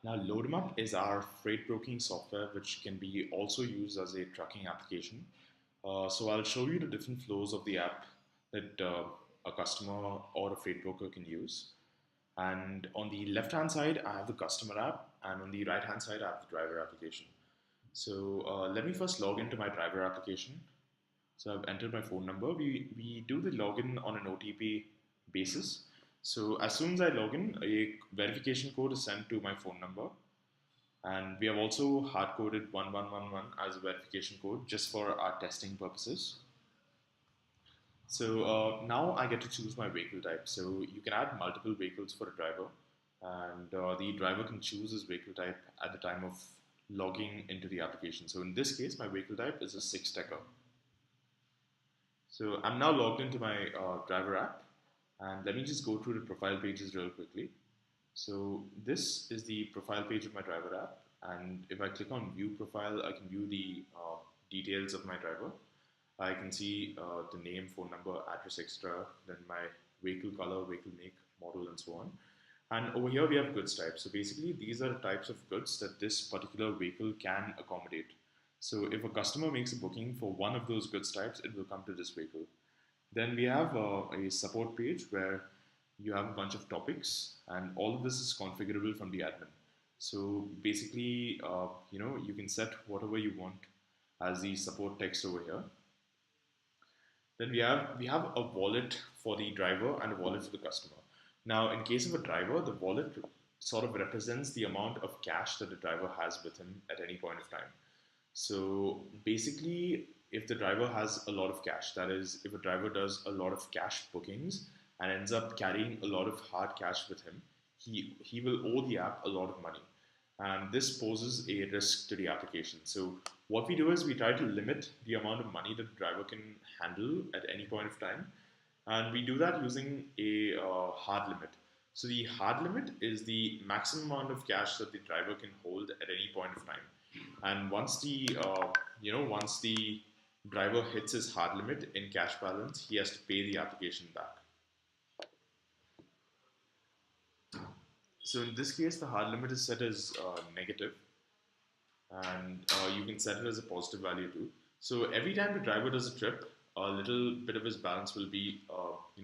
Now, LoadEmUp is our freight broking software, which can be also used as a trucking application. So I'll show you the different flows of the app that a customer or a freight broker can use. And on the left-hand side, I have the customer app, and on the right-hand side, I have the driver application. So let me first log into my driver application. So I've entered my phone number. We do the login on an OTP basis. So as soon as I log in, a verification code is sent to my phone number. And we have also hard-coded 1111 as a verification code just for our testing purposes. So now I get to choose my vehicle type. So you can add multiple vehicles for a driver, and the driver can choose his vehicle type at the time of logging into the application. So in this case, my vehicle type is a 6-decker. So I'm now logged into my driver app, and let me just go through the profile pages real quickly. So this is the profile page of my driver app, and if I click on view profile, I can view the details of my driver. I can see the name, phone number, address, etc., then my vehicle color, vehicle make, model, and so on. And over here we have goods types. So basically these are the types of goods that this particular vehicle can accommodate. So if a customer makes a booking for one of those goods types, it will come to this vehicle. Then we have a support page where you have a bunch of topics, and all of this is configurable from the admin. So basically, you can set whatever you want as the support text over here. Then we have a wallet for the driver and a wallet for the customer. Now, in case of a driver, the wallet sort of represents the amount of cash that the driver has with him at any point of time. So basically, if the driver has a lot of cash, that is, if a driver does a lot of cash bookings and ends up carrying a lot of hard cash with him, he will owe the app a lot of money. And this poses a risk to the application. So what we do is we try to limit the amount of money that the driver can handle at any point of time. And we do that using a hard limit. So the hard limit is the maximum amount of cash that the driver can hold at any point of time. And once the driver hits his hard limit in cash balance, he has to pay the application back. So in this case, the hard limit is set as negative, and you can set it as a positive value too. So every time the driver does a trip, a little bit of his balance will be,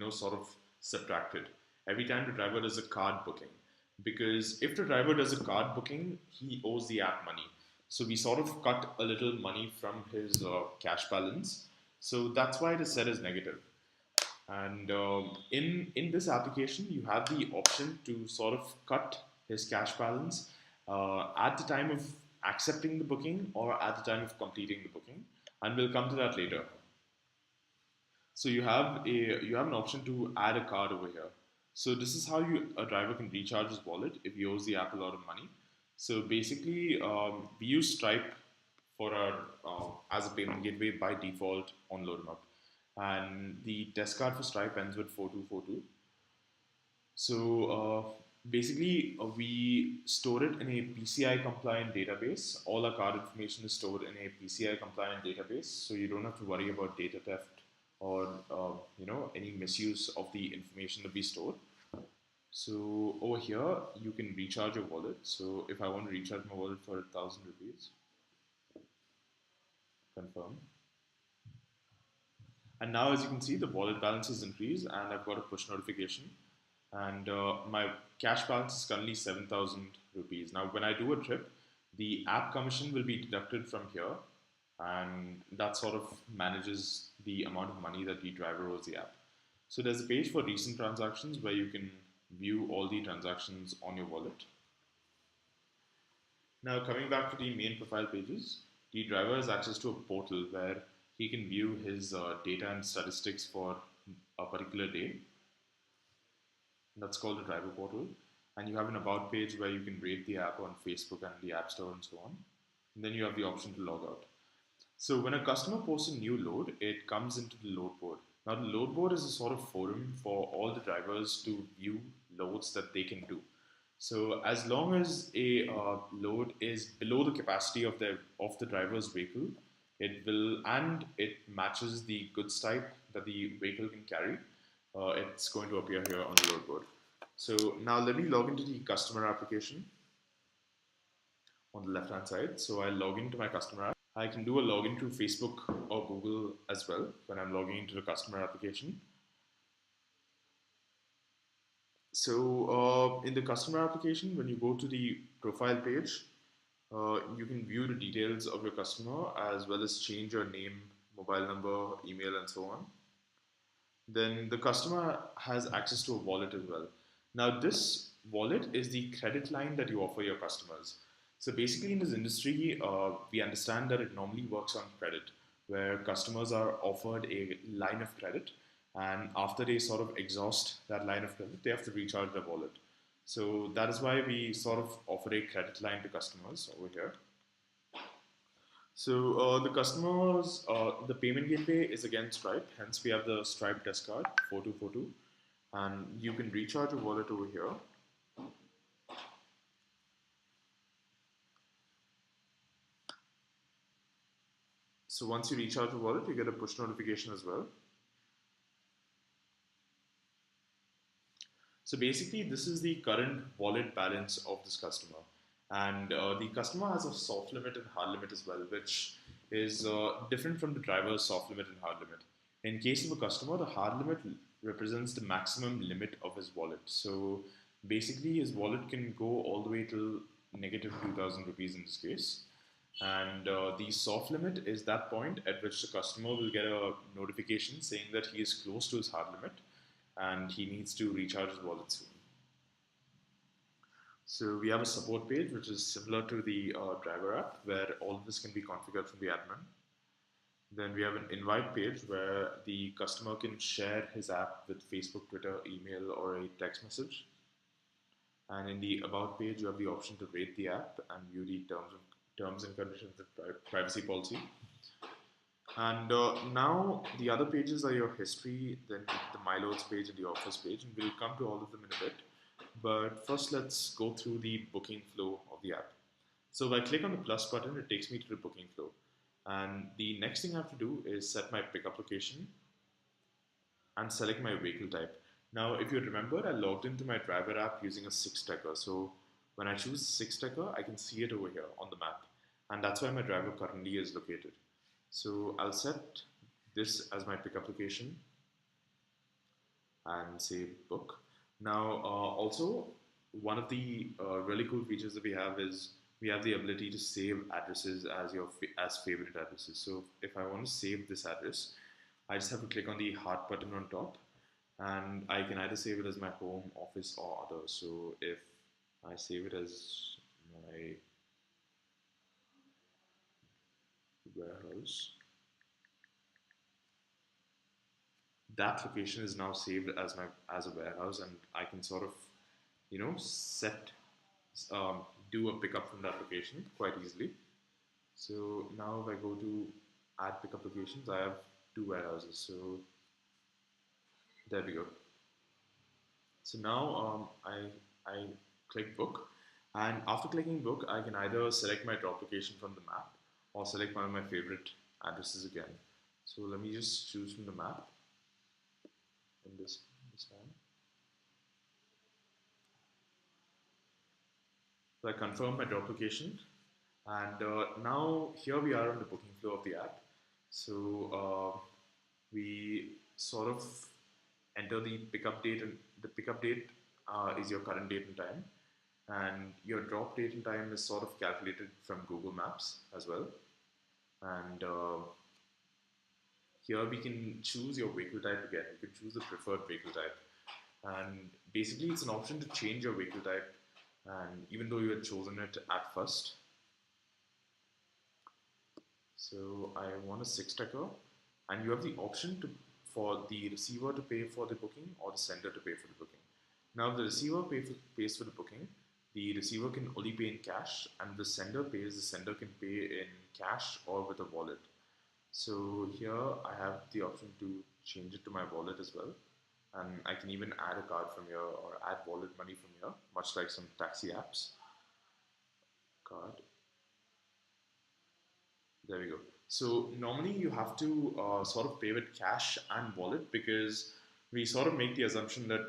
sort of subtracted. Every time the driver does a card booking, because if the driver does a card booking, he owes the app money. So we sort of cut a little money from his cash balance. So that's why it is set as negative. And in this application, you have the option to sort of cut his cash balance at the time of accepting the booking or at the time of completing the booking, and we'll come to that later. So you have an option to add a card over here. So this is how a driver can recharge his wallet if he owes the app a lot of money. So basically, we use Stripe for our as a payment gateway by default on LoadEmUp, and the test card for Stripe ends with 4242. So basically, we store it in a PCI compliant database. All our card information is stored in a PCI compliant database, so you don't have to worry about data theft or any misuse of the information that we store. So over here, you can recharge your wallet. So if I want to recharge my wallet for 1,000 rupees, confirm. And now, as you can see, the wallet balance has increased, and I've got a push notification. And my cash balance is currently 7,000 rupees. Now, when I do a trip, the app commission will be deducted from here, and that sort of manages the amount of money that the driver owes the app. So there's a page for recent transactions where you can view all the transactions on your wallet. Now, coming back to the main profile pages, the driver has access to a portal where he can view his data and statistics for a particular day. That's called the driver portal. And you have an about page where you can rate the app on Facebook and the App Store and so on. And then you have the option to log out. So when a customer posts a new load, it comes into the load board. Now the load board is a sort of forum for all the drivers to view loads that they can do. So as long as a load is below the capacity of the driver's vehicle, it matches the goods type that the vehicle can carry, it's going to appear here on the load board. So now let me log into the customer application. on the left hand side. So I log into my customer app. I can do a login to Facebook or Google as well when I'm logging into the customer application. So in the customer application, when you go to the profile page, you can view the details of your customer as well as change your name, mobile number, email, and so on. Then the customer has access to a wallet as well. Now, this wallet is the credit line that you offer your customers. So basically, in this industry, we understand that it normally works on credit, where customers are offered a line of credit, and after they sort of exhaust that line of credit, they have to recharge their wallet. So that is why we sort of offer a credit line to customers over here. So the payment gateway is again Stripe. Hence, we have the Stripe desk card 4242, and you can recharge your wallet over here. So once you recharge your wallet, you get a push notification as well. So basically, this is the current wallet balance of this customer, and the customer has a soft limit and hard limit as well, which is different from the driver's soft limit and hard limit. In case of a customer, the hard limit represents the maximum limit of his wallet. So basically, his wallet can go all the way till negative 2,000 rupees in this case. And the soft limit is that point at which the customer will get a notification saying that he is close to his hard limit and he needs to recharge his wallet soon. So we have a support page which is similar to the driver app where all of this can be configured from the admin. Then we have an invite page where the customer can share his app with Facebook, Twitter, email, or a text message. And in the about page, you have the option to rate the app and view the terms and conditions of privacy policy. And now the other pages are your history, then the My Loads page and the offers page, and we'll come to all of them in a bit. But first, let's go through the booking flow of the app. So if I click on the plus button, it takes me to the booking flow. And the next thing I have to do is set my pickup location and select my vehicle type. Now, if you remember, I logged into my driver app using a 6-decker. So when I choose 6-decker, I can see it over here on the map. And that's where my driver currently is located. So I'll set this as my pickup location and say book. Now, also, one of the really cool features that we have is we have the ability to save addresses as favorite addresses. So if I want to save this address, I just have to click on the heart button on top, and I can either save it as my home, office, or other. So if I save it as my warehouse, that location is now saved as a warehouse, and I can sort of set do a pickup from that location quite easily. So now if I go to add pickup locations, I have 2 warehouses. So there we go. So now I click book, and after clicking book, I can either select my drop location from the map or select one of my favorite addresses again. So let me just choose from the map in this time. So I confirm my drop location, and now here we are on the booking flow of the app. So we sort of enter the pickup date, and the pickup date is your current date and time, and your drop date and time is sort of calculated from Google Maps as well. And here we can choose your vehicle type again. You can choose the preferred vehicle type, and basically it's an option to change your vehicle type. And even though you had chosen it at first, so I want a 6-decker, and you have the option for the receiver to pay for the booking or the sender to pay for the booking. Now, if the receiver pays for the booking, the receiver can only pay in cash, and the sender can pay in cash or with a wallet. So here I have the option to change it to my wallet as well, and I can even add a card from here or add wallet money from here, much like some taxi apps. Card. There we go. So normally you have to sort of pay with cash and wallet, because we sort of make the assumption that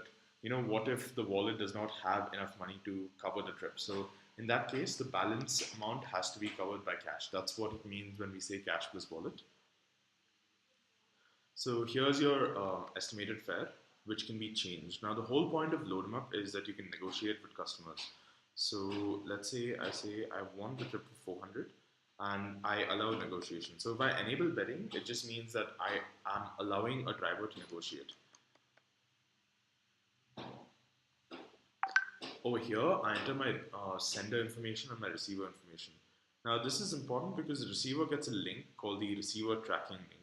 what if the wallet does not have enough money to cover the trip. So In that case, the balance amount has to be covered by cash. That's what it means when we say cash plus wallet. So here's your estimated fare, which can be changed. Now the whole point of LoadEmUp is that you can negotiate with customers. So let's say I want the trip for 400 and I allow negotiation. So if I enable betting, it just means that I am allowing a driver to negotiate. Over here, I enter my sender information and my receiver information. Now this is important because the receiver gets a link called the receiver tracking link.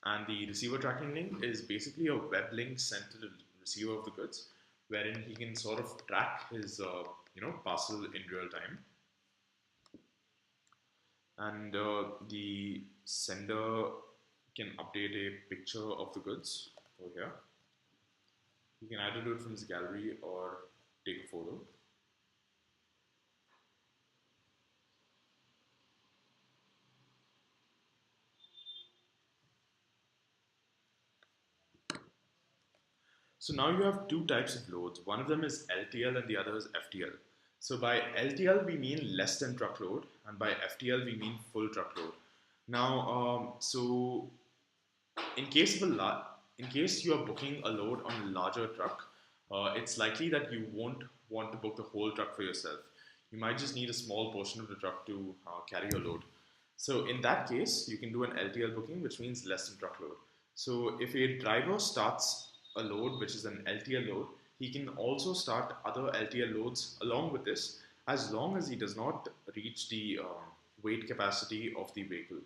And the receiver tracking link is basically a web link sent to the receiver of the goods, wherein he can sort of track his parcel in real time. And the sender can update a picture of the goods over here. You can either do it from his gallery or take a photo. So now you have two types of loads. One of them is LTL and the other is FTL. So by LTL we mean less than truckload, and by FTL we mean full truckload. Now, so in case of in case you are booking a load on a larger truck, it's likely that you won't want to book the whole truck for yourself. You might just need a small portion of the truck to carry your load. So in that case, you can do an LTL booking, which means less than truckload. So if a driver starts a load, which is an LTL load, he can also start other LTL loads along with this, as long as he does not reach the weight capacity of the vehicle.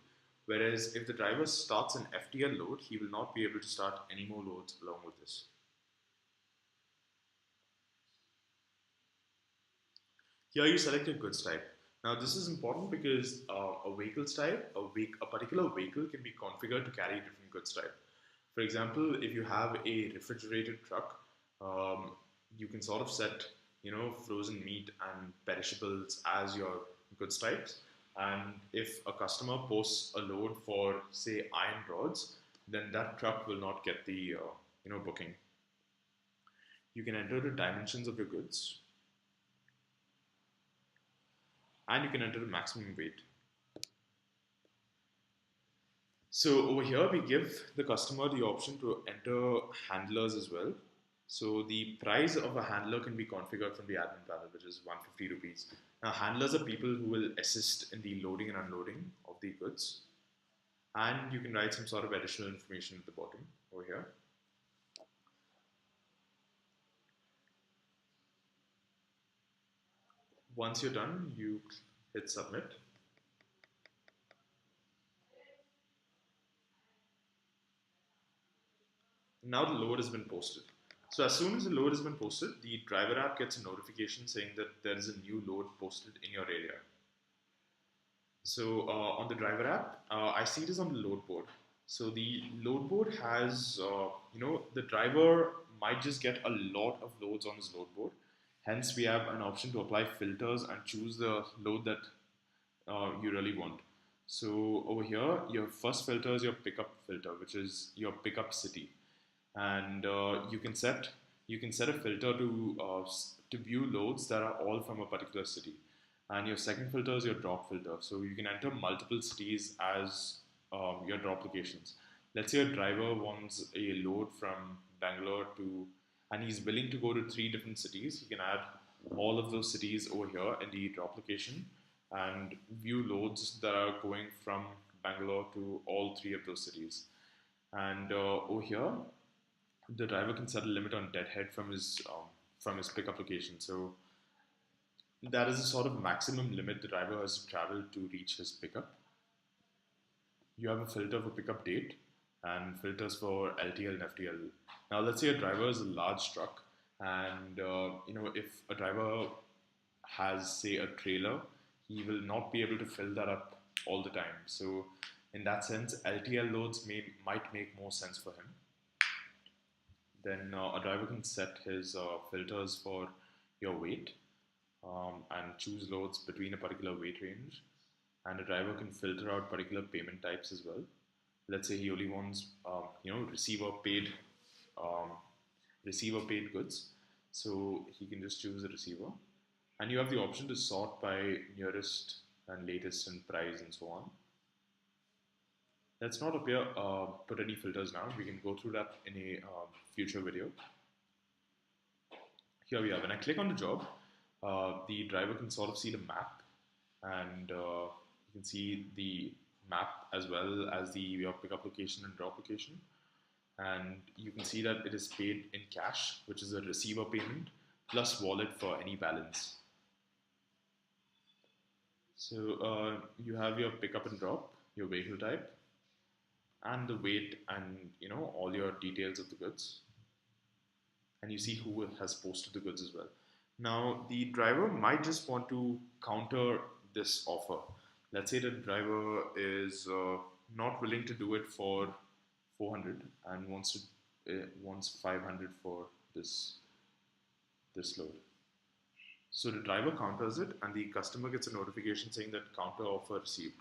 Whereas if the driver starts an FTL load, he will not be able to start any more loads along with this. Here you select your goods type. Now this is important because a vehicle's type, a particular vehicle can be configured to carry different goods type. For example, if you have a refrigerated truck, you can sort of set, frozen meat and perishables as your goods types. And if a customer posts a load for, say, iron rods, then that truck will not get the, booking. You can enter the dimensions of your goods, and you can enter the maximum weight. So over here, we give the customer the option to enter handlers as well. So the price of a handler can be configured from the admin panel, which is 150 rupees. Now, handlers are people who will assist in the loading and unloading of the goods. And you can write some sort of additional information at the bottom over here. Once you're done, you hit submit. Now the load has been posted. So as soon as the load has been posted, the driver app gets a notification saying that there is a new load posted in your area. So on the driver app, I see this on the load board. So the load board has, the driver might just get a lot of loads on his load board. Hence, we have an option to apply filters and choose the load that you really want. So over here, your first filter is your pickup filter, which is your pickup city, and you can set a filter to view loads that are all from a particular city. And your second filter is your drop filter. So you can enter multiple cities as your drop locations. Let's say a driver wants a load from Bangalore to, and he's willing to go to 3 different cities. You can add all of those cities over here in the drop location and view loads that are going from Bangalore to all 3 of those cities. And over here, the driver can set a limit on deadhead from his pickup location. So that is a sort of maximum limit the driver has to travel to reach his pickup. You have a filter for pickup date and filters for LTL and FTL. Now let's say a driver is a large truck, and if a driver has, say, a trailer, he will not be able to fill that up all the time. So in that sense, LTL loads might make more sense for him. Then a driver can set his filters for your weight and choose loads between a particular weight range. And a driver can filter out particular payment types as well. Let's say he only wants, receiver paid goods. So he can just choose the receiver, and you have the option to sort by nearest and latest and price and so on. Let's not put any filters now. We can go through that in a future video. Here we are. When I click on the job, the driver can sort of see the map, and you can see the map as well as your pickup location and drop location. And you can see that it is paid in cash, which is a receiver payment, plus wallet for any balance. So you have your pickup and drop, your vehicle type, and the weight, and all your details of the goods. And you see who has posted the goods as well. Now the driver might just want to counter this offer. Let's say the driver is not willing to do it for 400 and wants 500 for this load. So the driver counters it, and the customer gets a notification saying that counter offer received.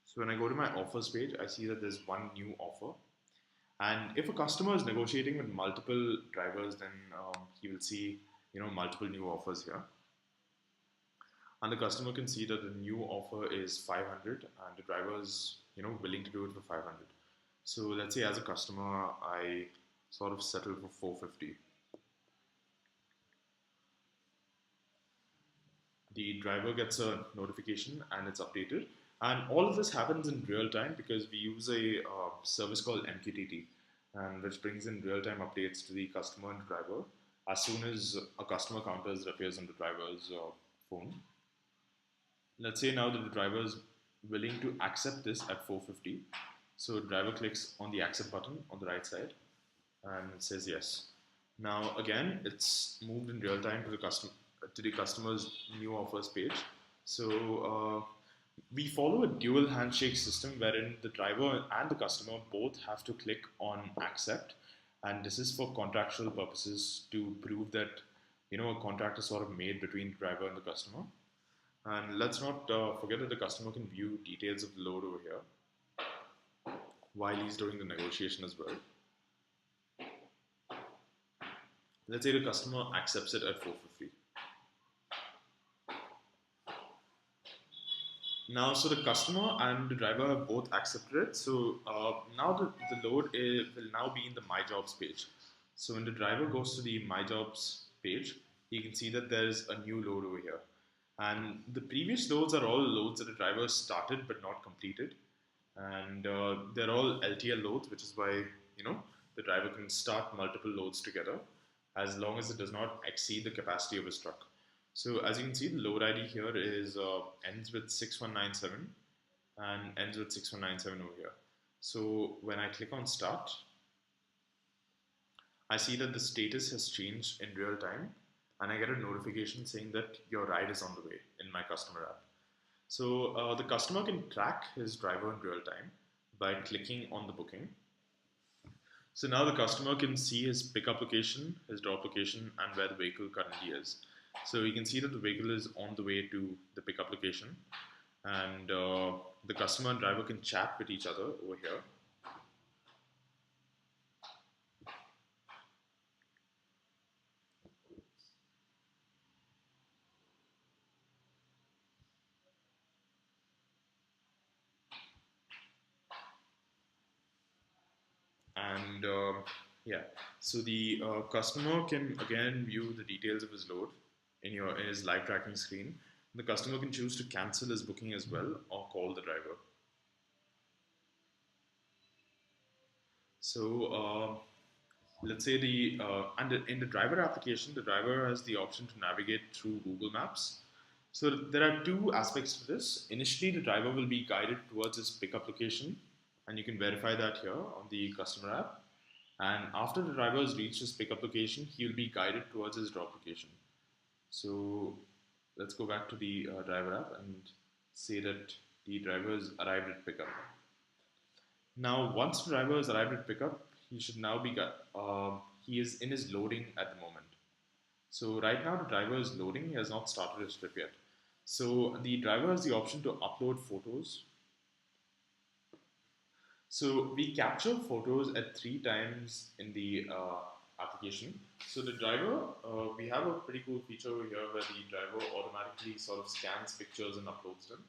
So when I go to my offers page, I see that there's one new offer. And if a customer is negotiating with multiple drivers, then he will see multiple new offers here. And the customer can see that the new offer is 500 and the driver is willing to do it for 500. So let's say as a customer, I sort of settle for 450. The driver gets a notification and it's updated. And all of this happens in real time because we use a service called MQTT, and which brings in real-time updates to the customer and driver as soon as a customer counter appears on the driver's phone. Let's say now that the driver is willing to accept this at 450. So driver clicks on the accept button on the right side and it says yes. Now again, it's moved in real time to the customer's new offers page. So we follow a dual handshake system wherein the driver and the customer both have to click on accept, and this is for contractual purposes to prove that a contract is sort of made between the driver and the customer. And let's not forget that the customer can view details of the load over here while he's doing the negotiation as well. Let's say the customer accepts it at 450. Now, so the customer and the driver have both accepted it. So now the load will now be in the My Jobs page. So when the driver goes to the My Jobs page, you can see that there's a new load over here. And the previous loads are all loads that the driver started but not completed. And they're all LTL loads, which is why the driver can start multiple loads together as long as it does not exceed the capacity of his truck. So as you can see, the load ID here is ends with 6197 and ends with 6197 over here. So when I click on start, I see that the status has changed in real time, and I get a notification saying that your ride is on the way in my customer app. So the customer can track his driver in real time by clicking on the booking. So now the customer can see his pickup location, his drop location, and where the vehicle currently is. So you can see that the vehicle is on the way to the pickup location, and the customer and driver can chat with each other over here. And yeah, so the customer can again view the details of his load in his live tracking screen. The customer can choose to cancel his booking as well or call the driver. So let's say in the driver application, the driver has the option to navigate through Google Maps. So there are two aspects to this. Initially, the driver will be guided towards his pickup location, and you can verify that here on the customer app. And after the driver has reached his pickup location, he will be guided towards his drop location. So let's go back to the driver app and say that the driver has arrived at pickup. Now, once the driver has arrived at pickup, he should now be he is in his loading at the moment. So right now the driver is loading. He has not started his trip yet. So the driver has the option to upload photos. So we capture photos at 3 times in the application. So the driver, we have a pretty cool feature over here where the driver automatically sort of scans pictures and uploads them.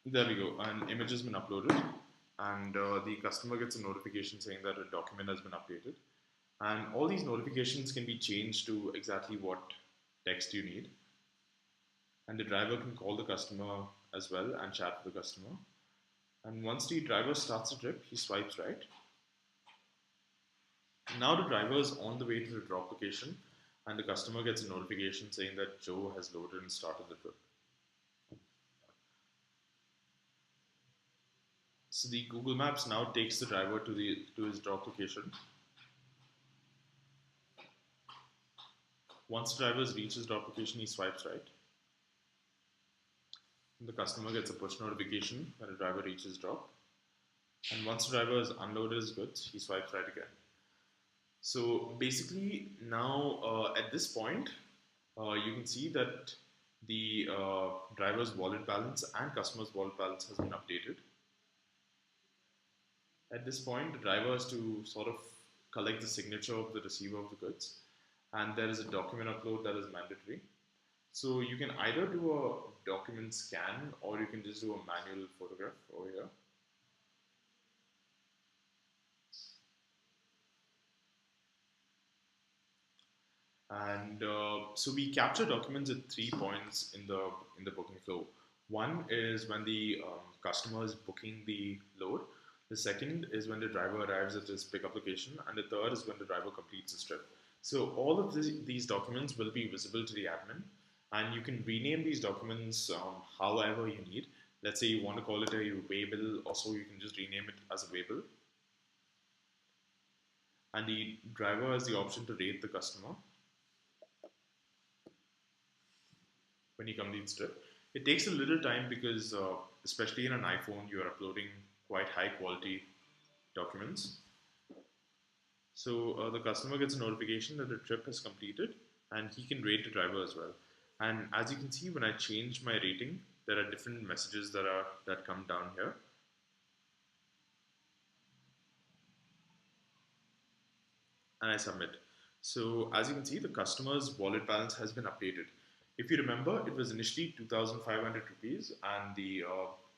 There we go, an image has been uploaded, and the customer gets a notification saying that a document has been updated. And all these notifications can be changed to exactly what text you need. And the driver can call the customer as well and chat with the customer. And once the driver starts the trip, he swipes right. Now the driver is on the way to the drop location, and the customer gets a notification saying that Joe has loaded and started the trip. So the Google Maps now takes the driver to his drop location. Once the driver reaches his drop location, he swipes right. And the customer gets a push notification when the driver reaches drop. And once the driver has unloaded his goods, he swipes right again. So basically, now at this point, you can see that the driver's wallet balance and customer's wallet balance has been updated. At this point, the driver has to sort of collect the signature of the receiver of the goods, and there is a document upload that is mandatory. So you can either do a document scan or you can just do a manual photograph over here. And so we capture documents at 3 points in the booking flow. One is when the customer is booking the load. The second is when the driver arrives at his pickup location, and the third is when the driver completes his trip. So all of these documents will be visible to the admin, and you can rename these documents however you need. Let's say you want to call it a waybill, or so you can just rename it as a waybill. And the driver has the option to rate the customer when he completes trip. It takes a little time because, especially in an iPhone, you are uploading quite high quality documents. So the customer gets a notification that the trip has completed, and he can rate the driver as well. And as you can see, when I change my rating, there are different messages that come down here. And I submit. So as you can see, the customer's wallet balance has been updated. If you remember, it was initially 2,500 rupees, and the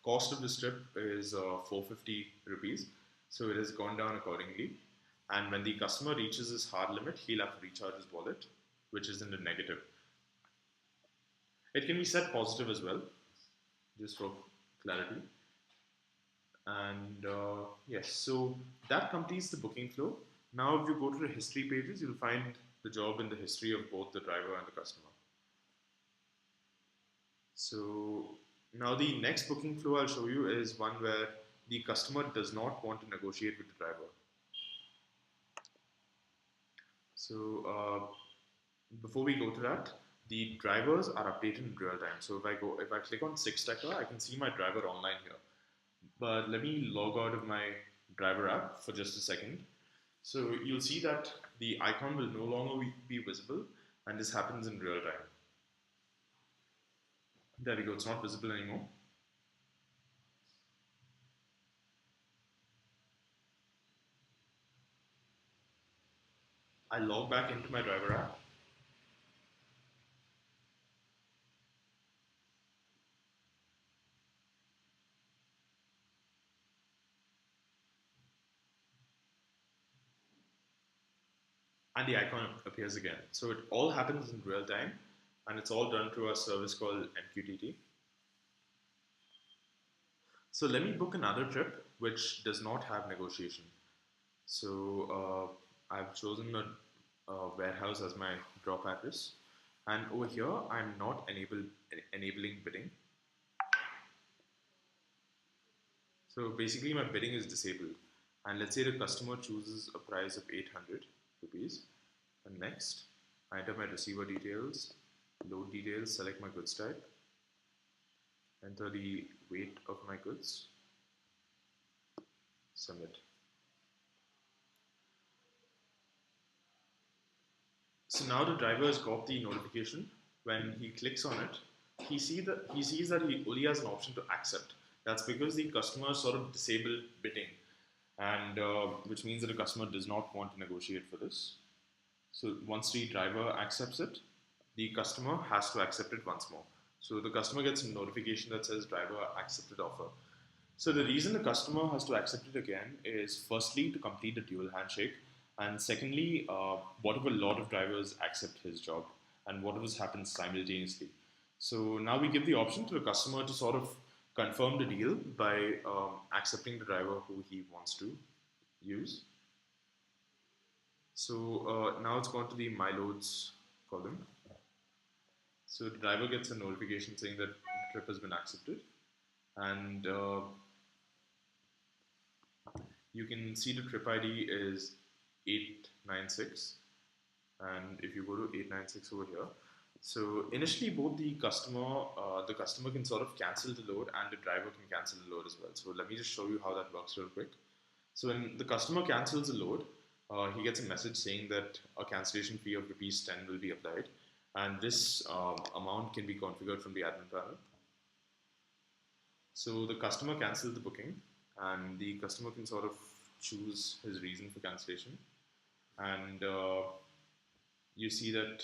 cost of this trip is 450 rupees. So it has gone down accordingly. And when the customer reaches his hard limit, he'll have to recharge his wallet, which is in the negative. It can be set positive as well, just for clarity. And yes, so that completes the booking flow. Now if you go to the history pages, you'll find the job in the history of both the driver and the customer. So now the next booking flow I'll show you is one where the customer does not want to negotiate with the driver. So before we go to that, the drivers are updated in real time. So if I click on 6Decker, I can see my driver online here. But let me log out of my driver app for just a second. So you'll see that the icon will no longer be visible, and this happens in real time. There we go, it's not visible anymore. I log back into my driver app. And the icon appears again. So it all happens in real time, and it's all done through a service called MQTT. So let me book another trip which does not have negotiation. So I've chosen a warehouse as my drop address, and over here I'm not enabling bidding. So basically my bidding is disabled, and let's say the customer chooses a price of 800 rupees, and next I enter my receiver details, load details, select my goods type, enter the weight of my goods, submit. So now the driver has got the notification. When he clicks on it, he sees that he only has an option to accept. That's because the customer sort of disabled bidding, and which means that the customer does not want to negotiate for this. So once the driver accepts it, the customer has to accept it once more. So the customer gets a notification that says driver accepted offer. So the reason the customer has to accept it again is firstly to complete the dual handshake, and secondly, what if a lot of drivers accept his job, and what if this happens simultaneously? So now we give the option to the customer to sort of confirm the deal by accepting the driver who he wants to use. So now it's gone to the My Loads column. So the driver gets a notification saying that the trip has been accepted, and you can see the trip ID is 896, and if you go to 896 over here, so initially both the customer can sort of cancel the load and the driver can cancel the load as well. So let me just show you how that works real quick. So when the customer cancels the load, he gets a message saying that a cancellation fee of rupees 10 will be applied, and this amount can be configured from the admin panel. So the customer cancels the booking, and the customer can sort of choose his reason for cancellation, and you see that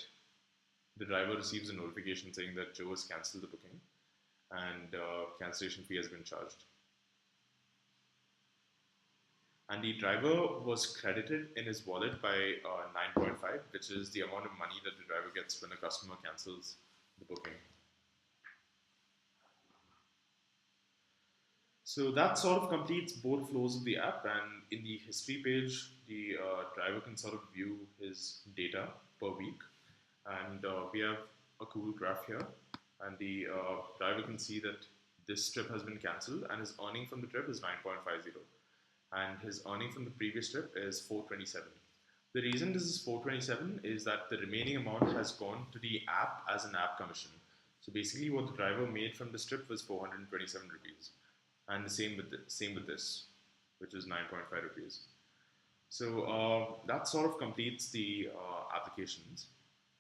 the driver receives a notification saying that Joe has cancelled the booking, and cancellation fee has been charged. And the driver was credited in his wallet by 9.5, which is the amount of money that the driver gets when a customer cancels the booking. So that sort of completes both flows of the app, and in the history page, the driver can sort of view his data per week, and we have a cool graph here, and the driver can see that this trip has been cancelled, and his earning from the trip is 9.50, and his earning from the previous trip is 427. The reason this is 427 is that the remaining amount has gone to the app as an app commission. So basically, what the driver made from this trip was 427 rupees, and the same with this, which is 9.5 rupees. So that sort of completes the applications,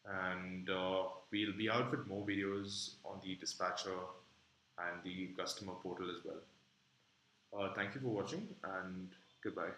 and we'll be out with more videos on the dispatcher and the customer portal as well. Thank you for watching, and goodbye.